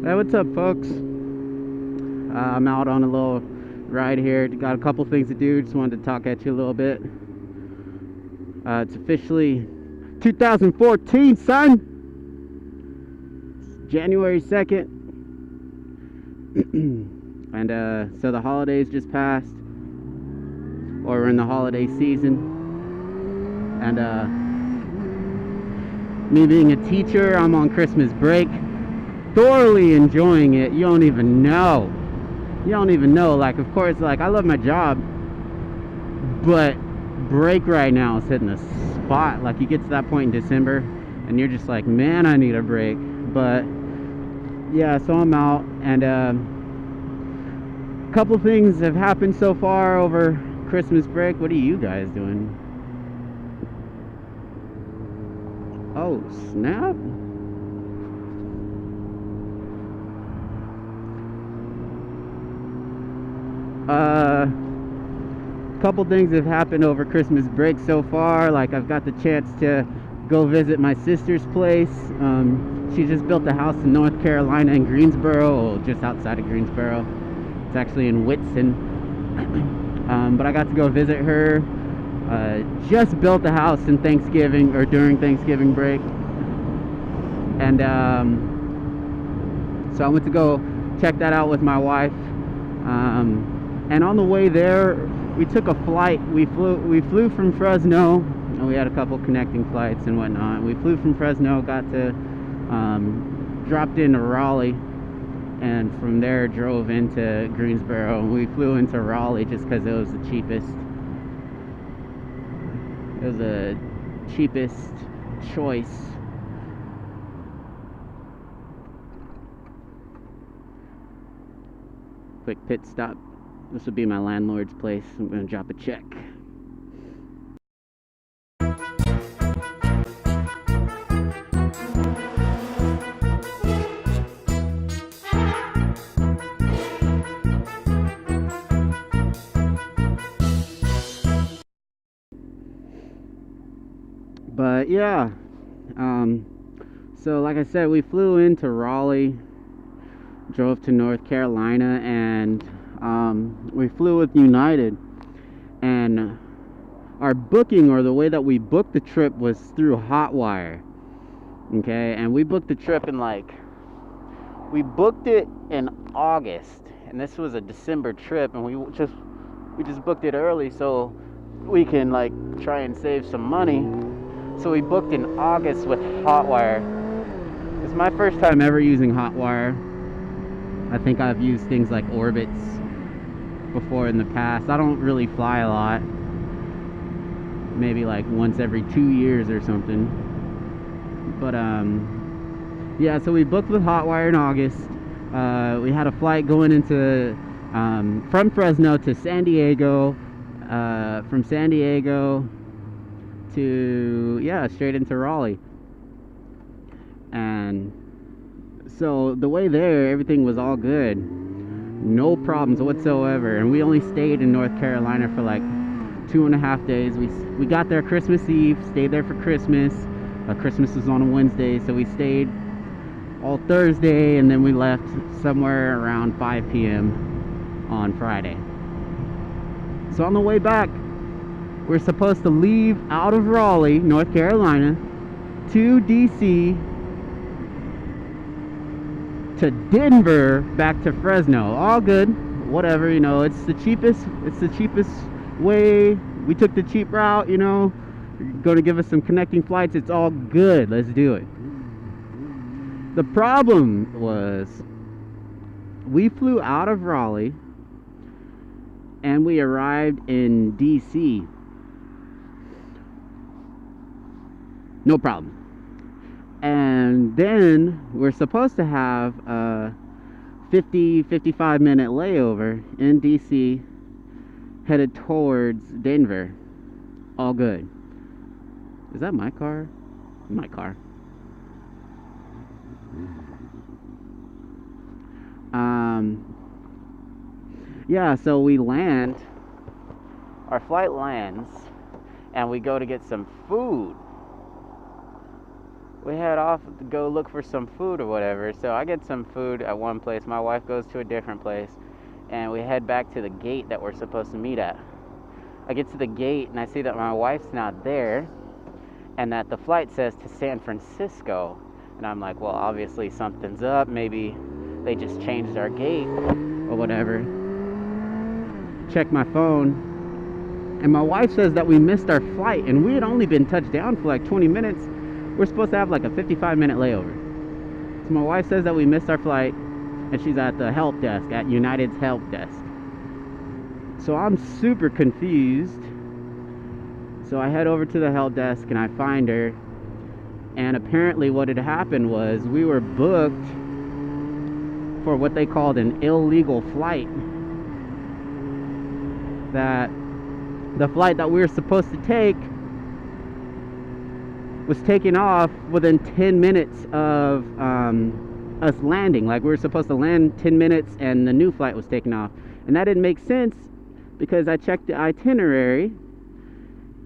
Hey, what's up, folks? I'm out on a little ride here. Got a couple things to do. Just wanted to talk at you a little bit. It's officially 2014, son. It's January 2nd, and so the holidays just passed, or we're in the holiday season. And me being a teacher, I'm on Christmas break. Thoroughly enjoying it. You don't even know. Like, of course, like, I love my job, but break right now is hitting the spot. Like, you get to that point in December and you're just like, man, I need a break. But yeah, so I'm out, and a couple things have happened so far over Christmas break. What are you guys doing? Oh, snap. Couple things have happened over Christmas break so far. Like, I've got the chance to go visit my sister's place. She just built a house in North Carolina in Greensboro, just outside of Greensboro. It's actually in Whitson. But I got to go visit her. Just built a house in Thanksgiving, or during Thanksgiving break. And so I went to go check that out with my wife. And on the way there, we took a flight. We flew from Fresno, and we had a couple connecting flights and whatnot. We flew from Fresno, got to dropped into Raleigh, and from there drove into Greensboro. We flew into Raleigh just because it was the cheapest. It was the cheapest choice. Quick pit stop. This will be my landlord's place. I'm going to drop a check. But yeah, so like I said, we flew into Raleigh, drove to North Carolina, and we flew with United. And our booking, or the way that we booked the trip, was through Hotwire. Okay, and we booked the trip in we booked it in August, and this was a December trip, and we just booked it early so we can try and save some money. So we booked in August with Hotwire. It's my first time ever using Hotwire. I think I've used things like Orbitz before in the past. I don't really fly a lot. Maybe once every 2 years or something. But yeah, so we booked with Hotwire in August. We had a flight going into from Fresno to San Diego. From San Diego to straight into Raleigh. And so the way there, everything was all good, no problems whatsoever. And we only stayed in North Carolina for 2.5 days. We got there Christmas Eve, stayed there for Christmas. Christmas was on a Wednesday, so we stayed all Thursday, and then we left somewhere around 5 p.m. on Friday. So on the way back, we're supposed to leave out of Raleigh, North Carolina, to DC, to Denver, back to Fresno. All good, whatever, it's the cheapest way. We took the cheap route, going to give us some connecting flights. It's all good, let's do it. The problem was, we flew out of Raleigh and we arrived in DC. No problem. And then we're supposed to have a 55 minute layover in DC, headed towards Denver. All good. Is that my car? My car. Yeah, so we land, our flight lands, and we go to get some food. we head off to go look for some food or whatever. So I get some food at one place, my wife goes to a different place, and we head back to the gate that we're supposed to meet at. I get to the gate and I see that my wife's not there and that the flight says to San Francisco. And I'm like, well, obviously something's up. Maybe they just changed our gate or whatever. Check my phone, and my wife says that we missed our flight, and we had only been touched down for like 20 minutes. We're supposed to have like a 55-minute layover. So my wife says that we missed our flight, and she's at the help desk, at United's help desk. So I'm super confused. So I head over to the help desk and I find her. And apparently what had happened was we were booked for what they called an illegal flight. That the flight that we were supposed to take was taken off within 10 minutes of us landing. Like, we were supposed to land 10 minutes and the new flight was taken off. And that didn't make sense because I checked the itinerary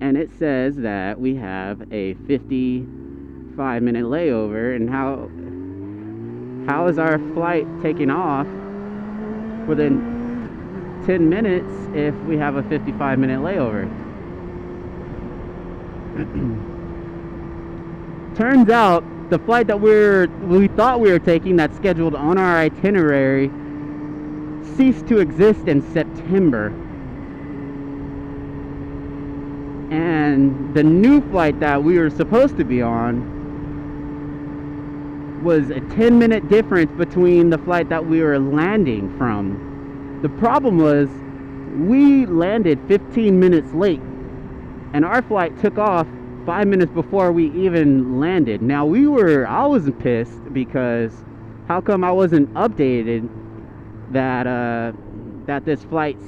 and it says that we have a 55-minute layover. And how is our flight taking off within 10 minutes if we have a 55-minute layover? Turns out the flight that we thought we were taking, that's scheduled on our itinerary, ceased to exist in September. And the new flight that we were supposed to be on was a 10-minute difference between the flight that we were landing from. The problem was we landed 15 minutes late, and our flight took off 5 minutes before we even landed. Now I was pissed because how come I wasn't updated that this flight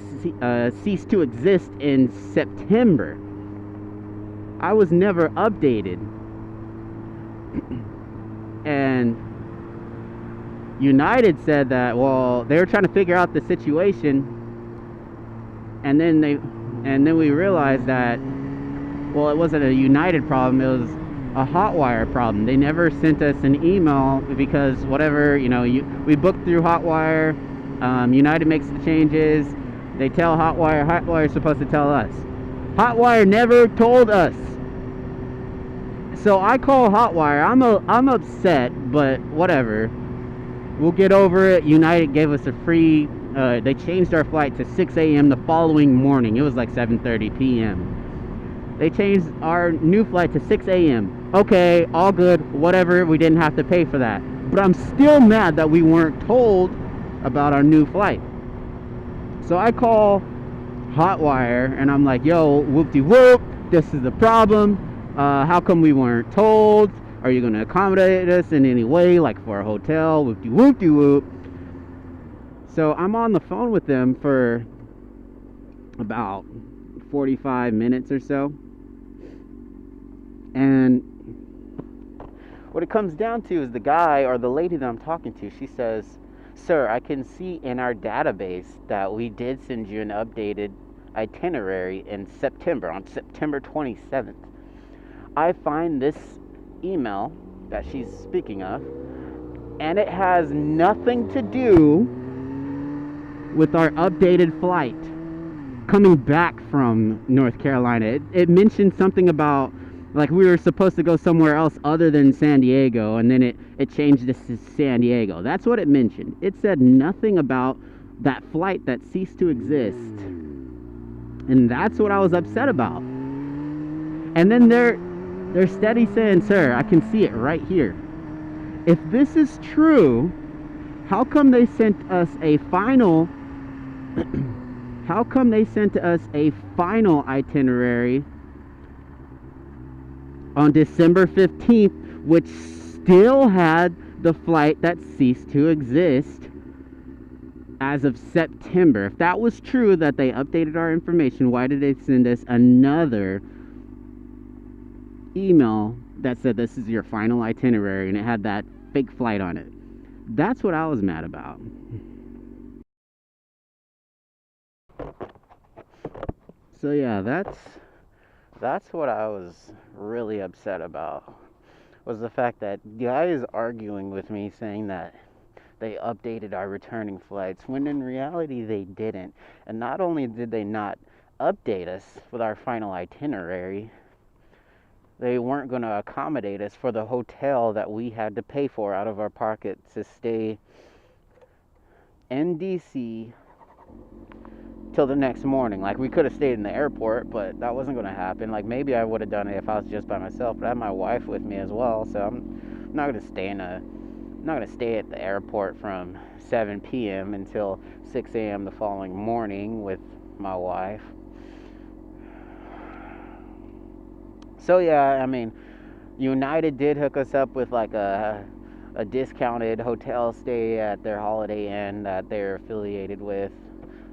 ceased to exist in September? I was never updated. And United said that, well, they were trying to figure out the situation, and then we realized that, well, it wasn't a United problem, it was a Hotwire problem. They never sent us an email because whatever, we booked through Hotwire. United makes the changes, they tell Hotwire's supposed to tell us. Hotwire never told us. So I call Hotwire. I'm upset, but whatever. We'll get over it. United gave us a free, they changed our flight to 6 a.m. the following morning. It was like 7:30 p.m. They changed our new flight to 6 a.m. Okay, all good, whatever. We didn't have to pay for that. But I'm still mad that we weren't told about our new flight. So I call Hotwire and I'm like, yo, whoop-de-whoop, this is the problem. How come we weren't told? Are you going to accommodate us in any way, like for a hotel? Whoop-de-whoop-de-whoop. So I'm on the phone with them for about 45 minutes or so. And what it comes down to is the guy or the lady that I'm talking to, she says, sir, I can see in our database that we did send you an updated itinerary in September, on September 27th. I find this email that she's speaking of, and it has nothing to do with our updated flight coming back from North Carolina. It mentioned something about, like, we were supposed to go somewhere else other than San Diego, and then it changed this to San Diego. That's what it mentioned. It said nothing about that flight that ceased to exist. And that's what I was upset about. And then they're steady saying, sir, I can see it right here. If this is true, how come they sent us a final itinerary on December 15th, which still had the flight that ceased to exist as of September? If that was true, that they updated our information, why did they send us another email that said this is your final itinerary and it had that fake flight on it? That's what I was mad about. So yeah, that's what I was really upset about was the fact that guys arguing with me saying that they updated our returning flights when in reality they didn't. And not only did they not update us with our final itinerary, they weren't going to accommodate us for the hotel that we had to pay for out of our pocket to stay in DC till the next morning. Like, we could have stayed in the airport, but that wasn't going to happen. Like, maybe I would have done it if I was just by myself, but I had my wife with me as well, so I'm not going to stay at the airport from 7 p.m. until 6 a.m. the following morning with my wife. So yeah, I mean, United did hook us up with like a discounted hotel stay at their Holiday Inn that they're affiliated with.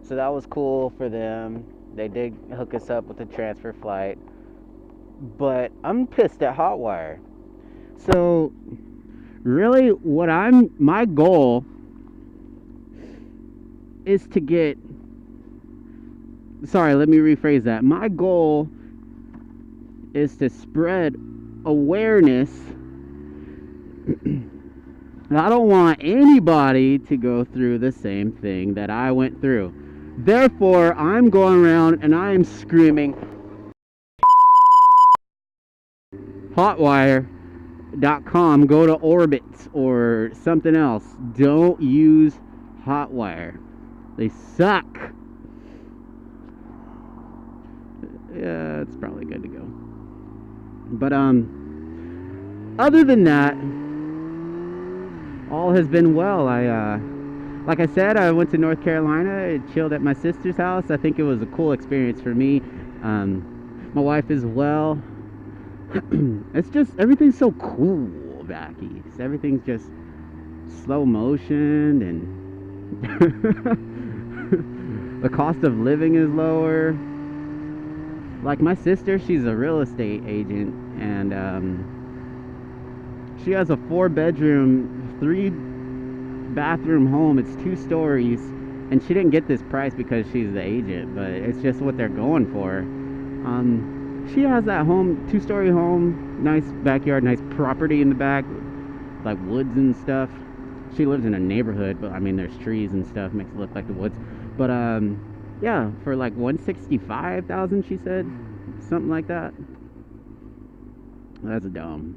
So that was cool for them. They did hook us up with a transfer flight. But I'm pissed at Hotwire. So really my goal is to get, sorry, let me rephrase that. My goal is to spread awareness. I don't want anybody to go through the same thing that I went through. Therefore, I'm going around and I am screaming, Hotwire.com, go to Orbitz or something else. Don't use Hotwire. They suck. Yeah, it's probably good to go. But other than that, all has been well. Like I said, I went to North Carolina, chilled at my sister's house. I think it was a cool experience for me. My wife as well. It's just, everything's so cool back east. Everything's just slow motion, and the cost of living is lower. Like my sister, she's a real estate agent, and she has a 4-bedroom, 3-bathroom home. It's 2 stories, and she didn't get this price because she's the agent, but it's just what they're going for. She has that home, 2-story home, nice backyard, nice property in the back, like woods and stuff. She lives in a neighborhood, but I mean, there's trees and stuff, makes it look like the woods. But yeah, for like $165,000, she said, something like that. That's dumb.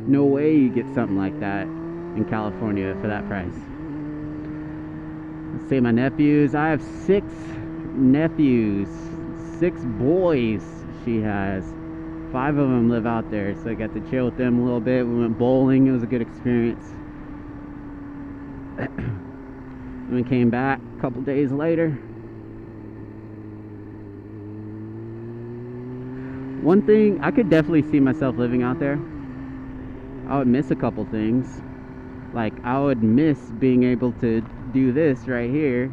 No way you get something like that in California for that price. Let's see, my nephews. I have 6 nephews, 6 boys she has. 5 of them live out there, so I got to chill with them a little bit. We went bowling. It was a good experience. And we came back a couple days later. One thing, I could definitely see myself living out there. I would miss a couple things. Like, I would miss being able to do this right here.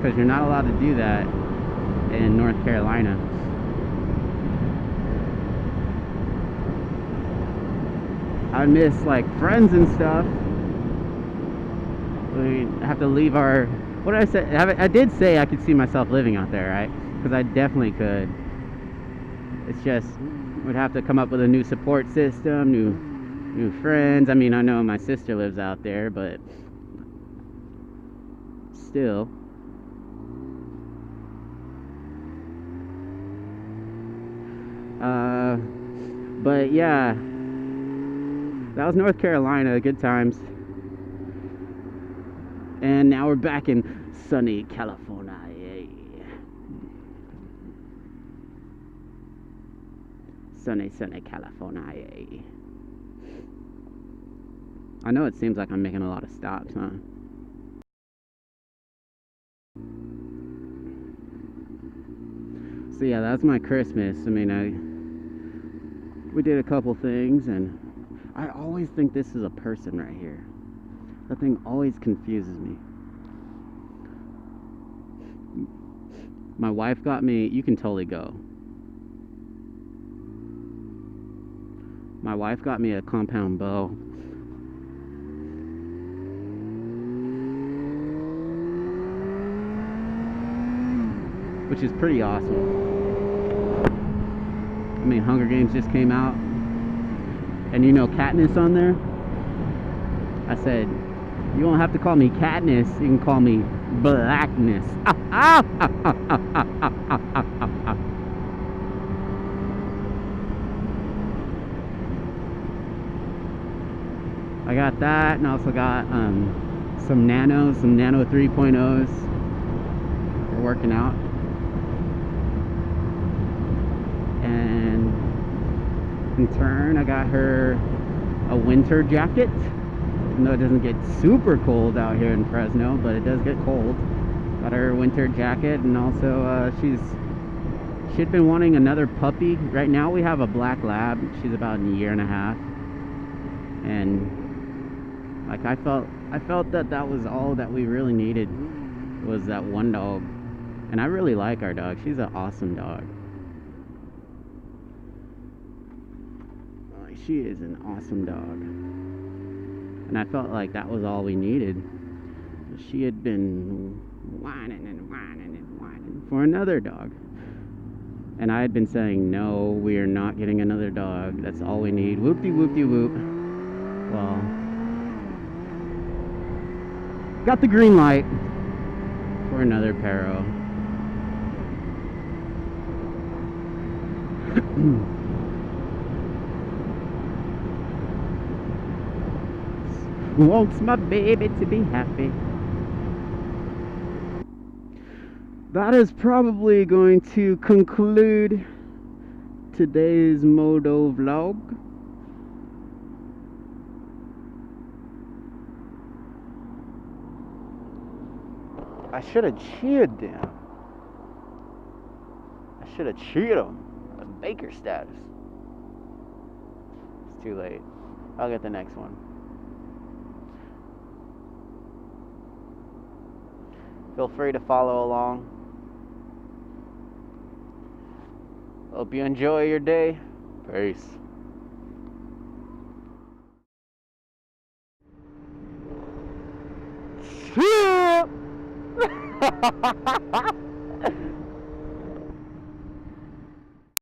Because you're not allowed to do that in North Carolina. I miss like friends and stuff. We have to leave our, what did I say? I did say I could see myself living out there, right? Because I definitely could. It's just, we'd have to come up with a new support system, new friends. I mean, I know my sister lives out there, but still. But yeah, that was North Carolina, good times. And now we're back in sunny California. Sunny California. I know it seems like I'm making a lot of stops, huh? So yeah, that's my Christmas. I mean, we did a couple things, and I always think this is a person right here. That thing always confuses me. My wife got me, you can totally go. My wife got me a compound bow. Which is pretty awesome. I mean, Hunger Games just came out. And you know Katniss on there? I said, you don't have to call me Katniss, you can call me Blackness. I got that, and I also got some Nano 3.0s for working out. And in turn, I got her a winter jacket. Even though it doesn't get super cold out here in Fresno, but it does get cold. Got her a winter jacket, and also she'd been wanting another puppy. Right now we have a black lab. She's about a year and a half, and like I felt that was all that we really needed, was that one dog. And I really like our dog. She's an awesome dog. She is an awesome dog. And I felt like that was all we needed. She had been whining and whining and whining for another dog. And I had been saying, no, we are not getting another dog. That's all we need. Whoop-de-whoop-de-whoop. Well, got the green light for another Paro. Wants my baby to be happy. That is probably going to conclude today's moto vlog. I should have cheered them. I should have cheered them. That's Baker status. It's too late. I'll get the next one. Feel free to follow along. Hope you enjoy your day. Peace.